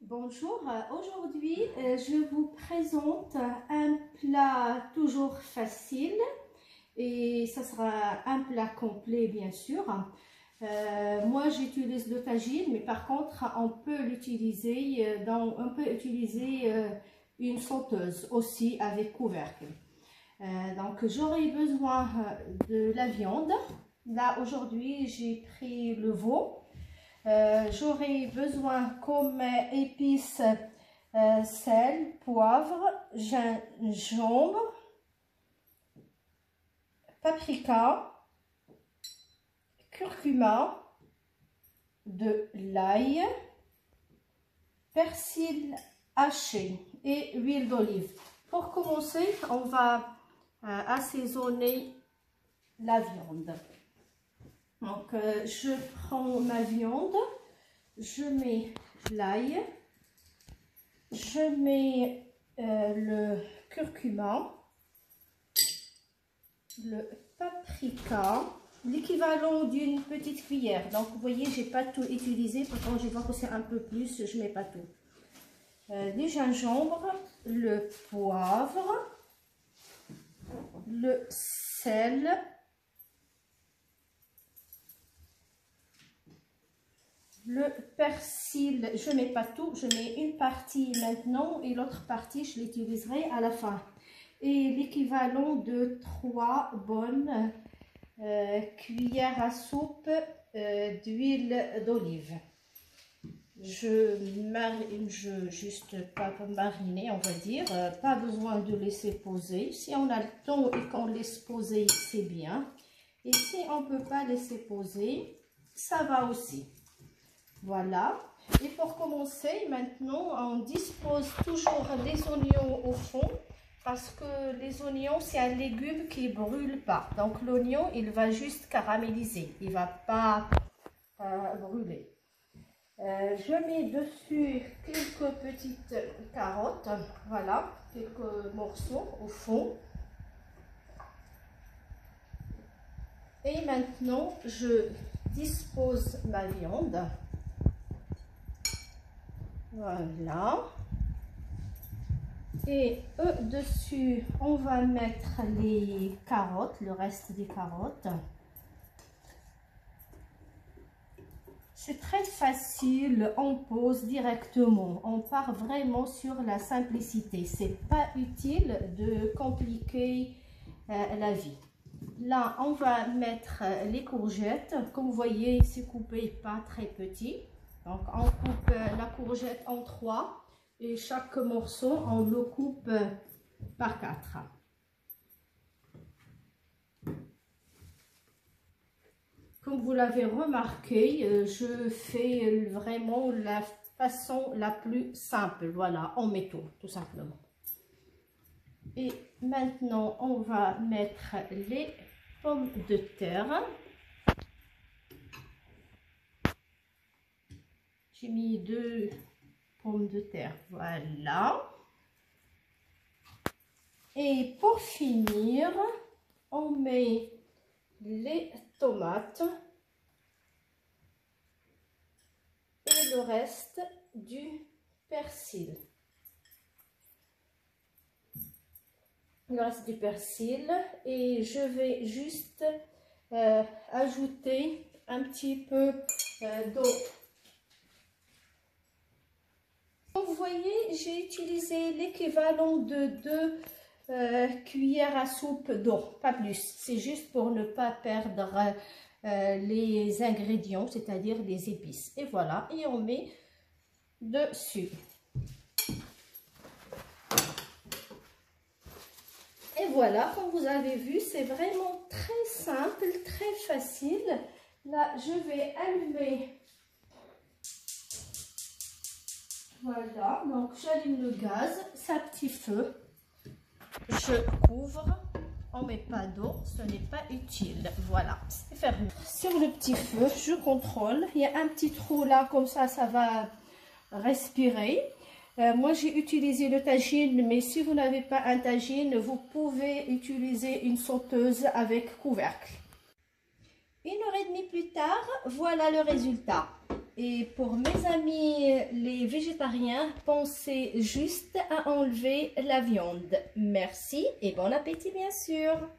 Bonjour, aujourd'hui je vous présente un plat toujours facile et ça sera un plat complet bien sûr. Moi j'utilise le tagine, mais par contre on peut l'utiliser une sauteuse aussi avec couvercle. Donc j'aurai besoin de la viande. Là aujourd'hui j'ai pris le veau. J'aurai besoin comme épices sel, poivre, gingembre, paprika, curcuma, de l'ail, persil haché et huile d'olive. Pour commencer, on va assaisonner la viande. Donc, je prends ma viande, je mets l'ail, je mets le curcuma, le paprika, l'équivalent d'une petite cuillère. Donc, vous voyez, j'ai pas tout utilisé. Pourtant, je vois que c'est un peu plus, je mets pas tout. Du gingembre, le poivre, le sel, le persil. Je mets pas tout, je mets une partie maintenant et l'autre partie je l'utiliserai à la fin. Et l'équivalent de 3 bonnes cuillères à soupe d'huile d'olive. Juste pas mariner, on va dire, pas besoin de laisser poser. Si on a le temps et qu'on laisse poser, c'est bien. Et si on peut pas laisser poser, ça va aussi. Voilà. Et pour commencer, maintenant, on dispose toujours des oignons au fond parce que les oignons, c'est un légume qui ne brûle pas. Donc, l'oignon, il va juste caraméliser. Il ne va pas brûler. Je mets dessus quelques petites carottes. Voilà, quelques morceaux au fond. Et maintenant, je dispose ma viande. Voilà. Et dessus, on va mettre les carottes, le reste des carottes. C'est très facile, on pose directement. On part vraiment sur la simplicité. C'est pas utile de compliquer la vie. Là, on va mettre les courgettes. Comme vous voyez, c'est coupé pas très petit. Donc, on coupe la courgette en 3 et chaque morceau, on le coupe par 4. Comme vous l'avez remarqué, je fais vraiment la façon la plus simple. Voilà, en métaux, tout simplement. Et maintenant, on va mettre les pommes de terre. J'ai mis 2 pommes de terre, voilà. Et pour finir, on met les tomates et le reste du persil. Le reste du persil, et je vais juste ajouter un petit peu d'eau. Vous voyez, j'ai utilisé l'équivalent de 2 cuillères à soupe d'eau, pas plus. C'est juste pour ne pas perdre les ingrédients, c'est-à-dire les épices. Et voilà, et on met dessus. Et voilà, comme vous avez vu, c'est vraiment très simple, très facile. Là, je vais allumer. Voilà, donc j'allume le gaz, c'est à petit feu. Je couvre, on ne met pas d'eau, ce n'est pas utile. Voilà, c'est fermé. Sur le petit feu, je contrôle. Il y a un petit trou là, comme ça va respirer. Moi, j'ai utilisé le tagine, mais si vous n'avez pas un tagine, vous pouvez utiliser une sauteuse avec couvercle. 1 heure et demie plus tard, voilà le résultat. Et pour mes amis les végétariens, pensez juste à enlever la viande. Merci et bon appétit bien sûr.